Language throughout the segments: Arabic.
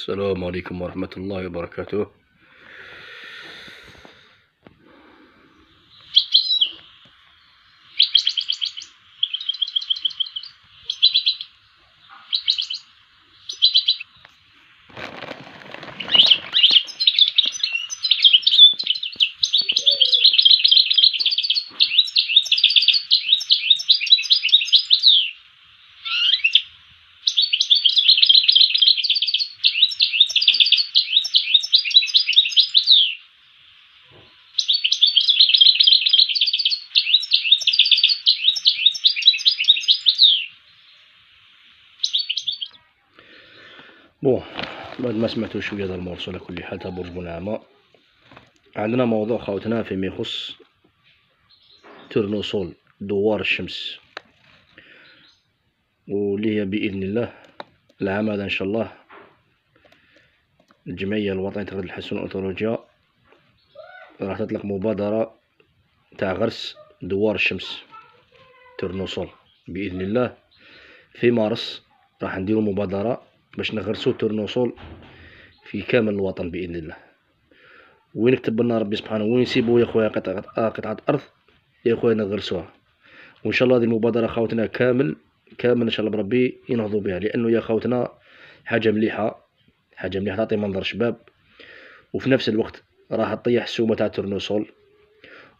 السلام عليكم ورحمة الله وبركاته. بعد ما سمعتوا شوية هذا المورسو على كل حال تاع برج بونعمة، عندنا موضوع خاوتنا فيما يخص تورنوسول دوار الشمس، واللي هي بإذن الله العام هذا إن شاء الله الجمعية الوطنية لتغذية الحاسوب والأنثروبولوجيا راح تطلق مبادرة تاع غرس دوار الشمس تورنوسول بإذن الله. في مارس راح نديرو مبادرة باش نغرسو تورنوسول في كامل الوطن بإذن الله، وين كتب لنا ربي سبحانه وين يسيبو يا خويا قطعة أرض يا خويا نغرسوها. وإن شاء الله هذه المبادرة خاوتنا كامل إن شاء الله بربي ينهضوا بها، لأنه يا خاوتنا حاجة مليحة تعطي منظر شباب، وفي نفس الوقت راح تطيح السومة تاع تورنوسول،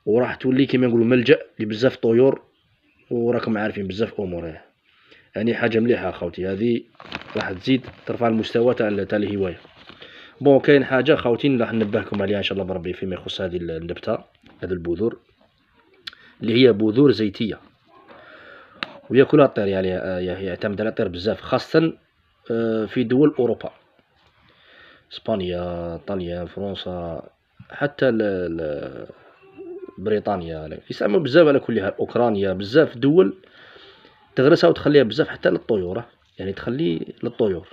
وراح تولي كيما نقولوا ملجأ لبزاف طيور، وراكم عارفين بزاف أمور. يعني حاجة مليحة خاوتي، هذه راح تزيد ترفع المستوى تاع الهواية. كاين حاجة خاوتين راح ننبهكم عليها إن شاء الله بربي فيما يخص هذه النبتة، هذه البذور اللي هي بذور زيتية وياكلها الطير، يعني يعتمد على الطير بزاف، خاصة في دول أوروبا، إسبانيا، إيطاليا، فرنسا، حتى بريطانيا يستعملوا بزاف على كل حال، أوكرانيا، بزاف دول تغرسها وتخليها بزاف حتى للطيور، يعني تخلي للطيور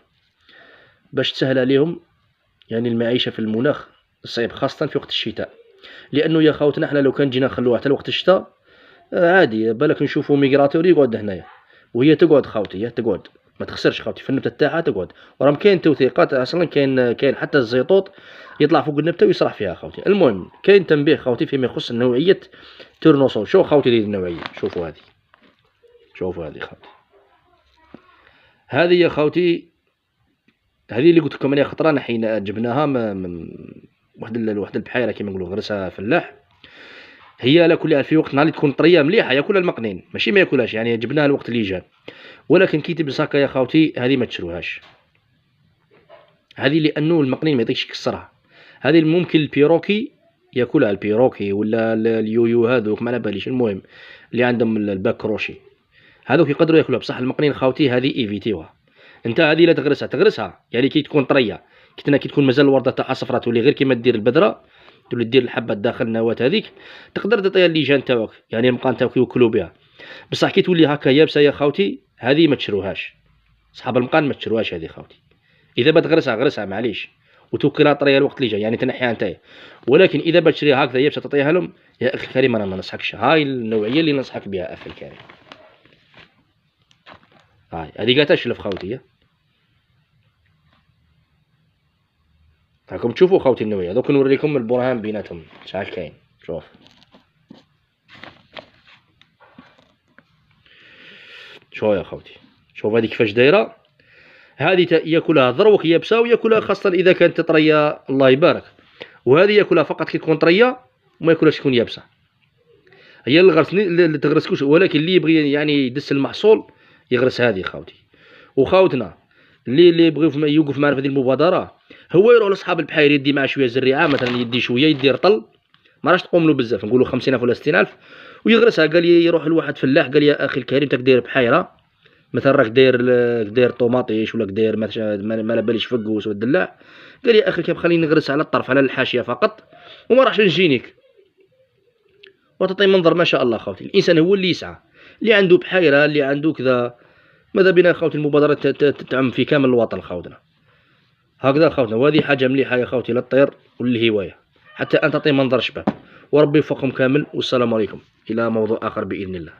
باش تسهل عليهم يعني المعيشة في المناخ الصعيب، خاصة في وقت الشتاء. لأنه يا خاوتنا حنا لو كان جينا نخلوها حتى لوقت الشتاء عادي، بالك نشوفو ميغراتور يقعد هنايا وهي تقعد خاوتي، هي تقعد ما تخسرش خاوتي في النبتة تاعها تقعد، وراهم كاين توثيقات اصلا، كاين حتى الزيطوط يطلع فوق النبتة ويسرح فيها خاوتي. المهم كاين تنبيه خاوتي فيما يخص نوعية تورنوسول. شوف خاوتي هذه النوعية، شوفوا هذه خاوتي، هذه يا خاوتي، هذه اللي قلت لكم عليها خطرة حين جبناها من واحد البحيرة كيما نقولوا، غرسها فلاح. هي على كل حال في وقت نهار تكون طريه مليحه ياكلها المقنين، ماشي ما ياكلهاش، يعني جبناها الوقت اللي جا. ولكن كي تبس هكا يا خاوتي هذه ما تشروهاش، هذه لانه المقنين ما يطيقش يكسرها. هذه ممكن البيروكي ياكلها، البيروكي ولا اليويو هذوك ما على باليش، المهم اللي عندهم الباك كروشي هذوك يقدروا ياكلوها، بصح المقنين خاوتي هذه ايفيتيوها. انت هذه لا تغرسها يعني كي تكون طريه، كي تكون مازال الورده تاعها صفرا، تولي غير كيما دير البذره، تولي دير الحبه داخل النواه هذيك، تقدر تعطيها الليجان تاعك، يعني المقان تاعك يوكلوا بها. بصح كي تولي هكا يابسه يا خاوتي هذه ما تشروهاش، صحاب المقان ما تشروهاش هذه خاوتي. اذا بتغرسها غرسها معليش وتوكلها طريه الوقت اللي جاي، يعني تنحيها نتايا. ولكن اذا بتشريها هكذا يابسه تعطيها لهم، يا اخي الكريم انا ما ننصحكش، هاي النوعيه اللي ننصحك بها اخي الكريم. هاي هذه قاعده تشلف خاوتي، راكم تشوفوا خاوتي النوعيه. دوك نوريكم البرهان بيناتهم شحال كاين. شوف يا خاوتي، شوف هذه كيفاش دايره، هذه ياكلها ذروك يابسه، وياكلها خاصه اذا كانت طريه الله يبارك، وهذه ياكلها فقط كي تكون طريه وما ياكلهاش تكون يابسه. هي الغرس اللي تغرسكوش، ولكن اللي يبغي يعني يدس المحصول يغرس هذه خاوتي. وخاوتنا اللي يبغيو يوقف معنا في هذه المبادره، هو يروح لاصحاب البحير يدي معاه شويه زريعه، مثلا يدي شويه، يدي رطل، ما راش تقوم له بزاف، نقولوا 50,000 ولا 60,000، ويغرسها. قال لي يروح لواحد فلاح قال لي يا اخي الكريم تاك داير بحيره، مثلا راك داير طوماطيش ولا داير ما على باليش فقوس والدلاع، قال لي يا اخي الكريم خليني نغرس على الطرف على الحاشيه فقط، وما راحش نجينيك، وتعطي منظر ما شاء الله خاوتي. الانسان هو اللي يسعى، اللي عنده بحيره، اللي عنده كذا. ماذا بنا خاوتي المبادره تعم في كامل الوطن خاوتنا هكذا خاوتنا. وهذه حاجه مليحه يا خاوتي للطير وللهوايه، حتى ان تعطي منظر شباب. وربي يوفقكم كامل، والسلام عليكم، الى موضوع اخر باذن الله.